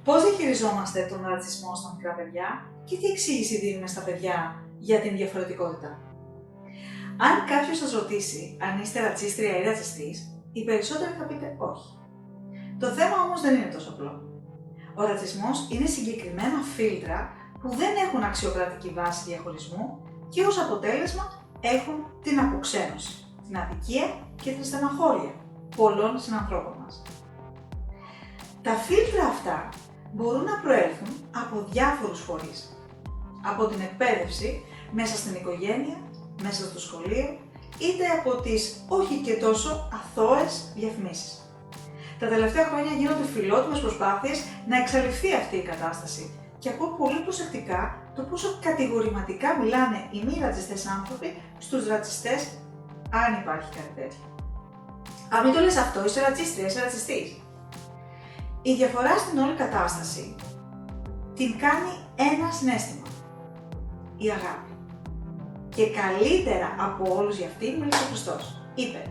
Πώς διαχειριζόμαστε τον ρατσισμό στα μικρά παιδιά και τι εξήγηση δίνουμε στα παιδιά για την διαφορετικότητα? Αν κάποιος σας ρωτήσει αν είστε ρατσίστρια ή ρατσιστής, οι περισσότεροι θα πείτε όχι. Το θέμα όμως δεν είναι τόσο απλό. Ο ρατσισμός είναι συγκεκριμένα φίλτρα που δεν έχουν αξιοκρατική βάση διαχωρισμού και ως αποτέλεσμα έχουν την αποξένωση, την αδικία και την στεναχώρια πολλών συνανθρώπων μας. Τα φίλτρα αυτά μπορούν να προέλθουν από διάφορους φορείς. Από την εκπαίδευση, μέσα στην οικογένεια, μέσα στο σχολείο, είτε από τις όχι και τόσο αθώες διαφημίσεις. Τα τελευταία χρόνια γίνονται φιλότιμες προσπάθειες να εξαλειφθεί αυτή η κατάσταση και ακούω πολύ προσεκτικά το πόσο κατηγορηματικά μιλάνε οι μη ρατσιστές άνθρωποι στους ρατσιστές, αν υπάρχει κάτι τέτοιο. Αν μην το λες αυτό, είσαι ρατσίστρια, είσαι ρατσιστής. Η διαφορά στην όλη κατάσταση την κάνει ένα συναίσθημα, η αγάπη. Και καλύτερα από όλους για αυτήν μίλησε ο Χριστός. Είπε,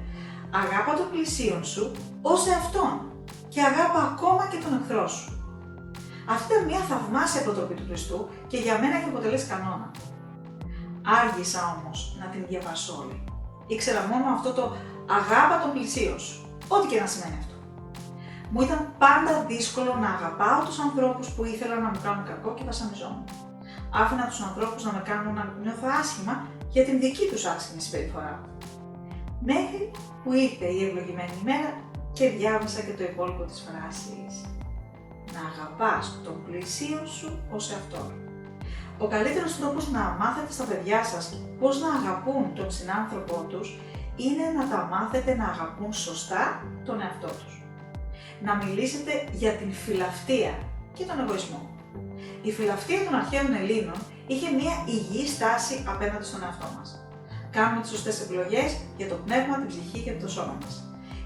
αγάπα τον πλησίον σου ως εαυτόν και αγάπα ακόμα και τον εχθρό σου. Αυτή ήταν μια θαυμάσια προτροπή του Χριστού και για μένα έχει αποτελέσει κανόνα. Άργησα όμως να την διαβάσω όλη. Ήξερα μόνο αυτό το αγάπα τον πλησίον σου, ό,τι και να σημαίνει αυτό. Μου ήταν πάντα δύσκολο να αγαπάω τους ανθρώπους που ήθελαν να μου κάνουν κακό και βασανιζόμουν. Άφηνα τους ανθρώπους να με κάνουν να νιώθω άσχημα για την δική τους άσχημη συμπεριφορά. Μέχρι που ήρθε η ευλογημένη ημέρα και διάβασα και το υπόλοιπο της φράσης. Να αγαπάς τον πλησίον σου ως εαυτόν. Ο καλύτερος τρόπος να μάθετε στα παιδιά σας πώς να αγαπούν τον συνάνθρωπό τους είναι να τα μάθετε να αγαπούν σωστά τον εαυτό τους. Να μιλήσετε για την φιλαυτία και τον εγωισμό. Η φιλαυτία των αρχαίων Ελλήνων είχε μια υγιή στάση απέναντι στον εαυτό μας. Κάνουμε τις σωστές επιλογές για το πνεύμα, την ψυχή και το σώμα μας.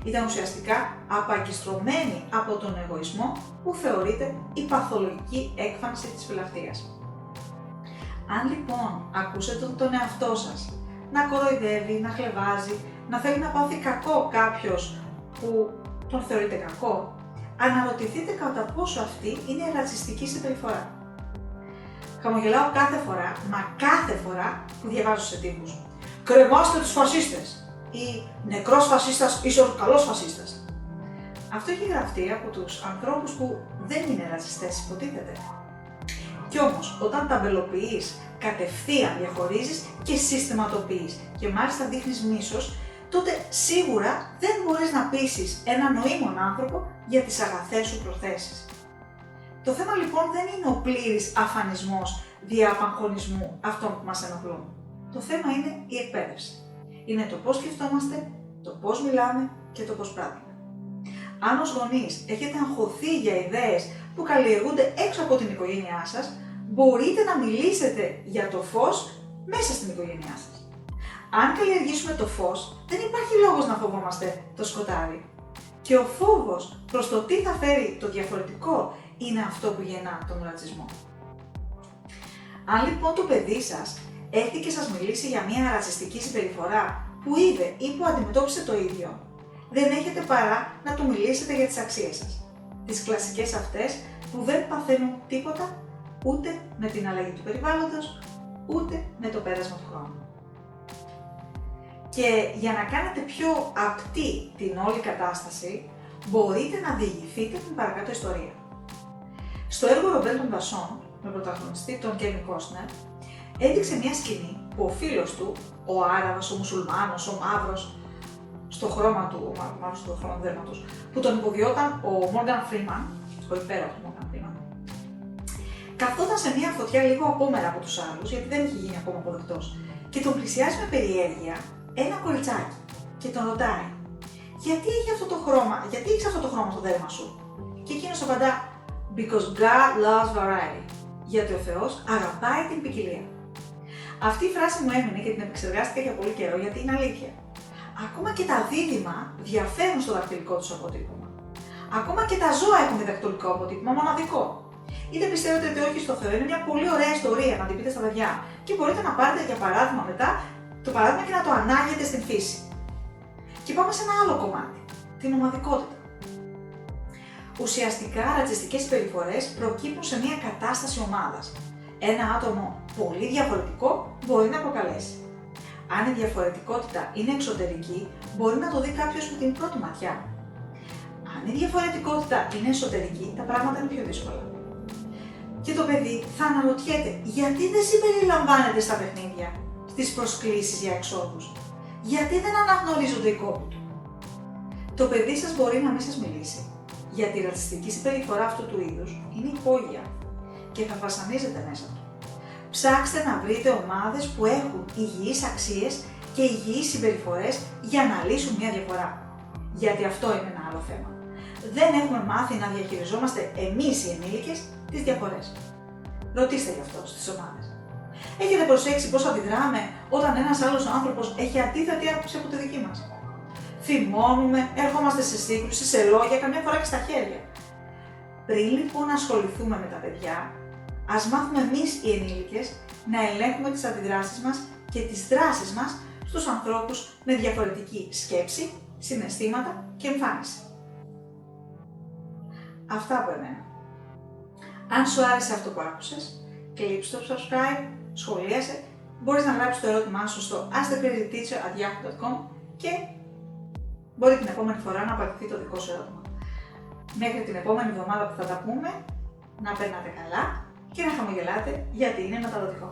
Ήταν ουσιαστικά απαγκιστρωμένη από τον εγωισμό που θεωρείται η παθολογική έκφανση της φιλαυτίας. Αν λοιπόν ακούσετε τον εαυτό σας να κοροϊδεύει, να χλευάζει, να θέλει να πάθει κακό κάποιος που τον θεωρείτε κακό, αναρωτηθείτε κατά πόσο αυτή είναι ρατσιστική συμπεριφορά. Χαμογελάω κάθε φορά που διαβάζω σε τύπους «Κρεμάστε τους φασίστες» ή «Νεκρός φασίστας ίσως καλός φασίστας». Αυτό έχει γραφτεί από τους ανθρώπους που δεν είναι ρατσιστές, υποτίθεται. Κι όμως, όταν ταμπελοποιείς, κατευθείαν διαχωρίζεις και συστηματοποιείς και μάλιστα δείχνεις μίσος, τότε σίγουρα δεν μπορείς να πείσεις έναν νοήμον άνθρωπο για τις αγαθές σου προθέσεις. Το θέμα λοιπόν δεν είναι ο πλήρης αφανισμός δια απαγχωνισμού αυτών που μας ενοχλούν. Το θέμα είναι η εκπαίδευση. Είναι το πώς σκεφτόμαστε, το πώς μιλάμε και το πώς πράττουμε. Αν ως γονείς έχετε αγχωθεί για ιδέες που καλλιεργούνται έξω από την οικογένειά σας, μπορείτε να μιλήσετε για το φως μέσα στην οικογένειά σας. Αν καλλιεργήσουμε το φως, δεν υπάρχει λόγος να φοβόμαστε το σκοτάδι. Και ο φόβος προς το τι θα φέρει το διαφορετικό είναι αυτό που γεννά τον ρατσισμό. Αν λοιπόν το παιδί σας έρθει και σας μιλήσει για μια ρατσιστική συμπεριφορά που είδε ή που αντιμετώπισε το ίδιο, δεν έχετε παρά να του μιλήσετε για τις αξίες σας. Τις κλασικές αυτές που δεν παθαίνουν τίποτα ούτε με την αλλαγή του περιβάλλοντος, ούτε με το πέρασμα του χρόνου. Και για να κάνετε πιο απτή την όλη κατάσταση, μπορείτε να διηγηθείτε την παρακάτω ιστορία. Στο έργο Ρομπέλ των Δασών, με πρωταγωνιστή τον Κέβιν Κόστνερ, έδειξε μια σκηνή που ο φίλος του, ο Άραβας, ο Μουσουλμάνος, ο Μαύρος, στο χρώμα του δέρματος, που τον υποδιόταν ο Μόργαν Φρήμαν, ο υπέροχος Μόργαν Φρήμαν, καθόταν σε μια φωτιά λίγο απόμερα από τους άλλους, γιατί δεν είχε γίνει ακόμα αποδεκτός, και τον πλησιάζει με περιέργεια ένα κοριτσάκι και τον ρωτάει γιατί έχεις αυτό το χρώμα στο δέρμα σου? Και εκείνος απαντά «Because God loves variety», γιατί ο Θεός αγαπάει την ποικιλία. Αυτή η φράση μου έμεινε και την επεξεργάστηκα για πολύ καιρό γιατί είναι αλήθεια. Ακόμα και τα δίδυμα διαφέρουν στο δακτυλικό τους αποτύπωμα. Ακόμα και τα ζώα έχουν διδακτυλικό αποτύπωμα μοναδικό. Είτε πιστεύετε είτε όχι στο Θεό, είναι μια πολύ ωραία ιστορία να την πείτε στα παιδιά και μπορείτε να πάρετε για παράδειγμα μετά το παράδειγμα και να το ανάγετε στην φύση. Και πάμε σε ένα άλλο κομμάτι. την ομαδικότητα. Ουσιαστικά, ρατσιστικές συμπεριφορές προκύπτουν σε μια κατάσταση ομάδας. Ένα άτομο πολύ διαφορετικό μπορεί να προκαλέσει. Αν η διαφορετικότητα είναι εξωτερική, μπορεί να το δει κάποιος με την πρώτη ματιά. Αν η διαφορετικότητα είναι εσωτερική, τα πράγματα είναι πιο δύσκολα. Και το παιδί θα αναρωτιέται γιατί δεν συμπεριλαμβάνεται στα παιχνίδια, στις προσκλήσεις για εξόδους, γιατί δεν αναγνωρίζονται οι κόποι του. Το παιδί σας μπορεί να μην σας μιλήσει, γιατί η ρατσιστική συμπεριφορά αυτού του είδους είναι υπόγεια και θα βασανίζεται μέσα του. Ψάξτε να βρείτε ομάδες που έχουν υγιείς αξίες και υγιείς συμπεριφορές για να λύσουν μια διαφορά. Γιατί αυτό είναι ένα άλλο θέμα. Δεν έχουμε μάθει να διαχειριζόμαστε εμείς οι ενήλικες τις διαφορές. Ρωτήστε γι' αυτό στις ομάδες. Έχετε προσέξει πώς αντιδράμε όταν ένας άλλος άνθρωπος έχει αντίθετη άποψη από τη δική μας? Θυμώνουμε, ερχόμαστε σε σύγκρουση, σε λόγια, καμιά φορά και στα χέρια. Πριν λοιπόν ασχοληθούμε με τα παιδιά, ας μάθουμε εμείς οι ενήλικες να ελέγχουμε τις αντιδράσεις μας και τις δράσεις μας στους ανθρώπους με διαφορετική σκέψη, συναισθήματα και εμφάνιση. Αυτά από εμένα. Αν σου άρεσε αυτό που άκουσες, κλείψε το subscribe, σχολίασε, μπορείς να γράψεις το ερώτημά σου στο askthecrazyteacher@yahoo.com και μπορεί την επόμενη φορά να απαντηθεί το δικό σου ερώτημα. Μέχρι την επόμενη εβδομάδα που θα τα πούμε, να περνάτε καλά και να χαμογελάτε γιατί είναι μεταδοτικό.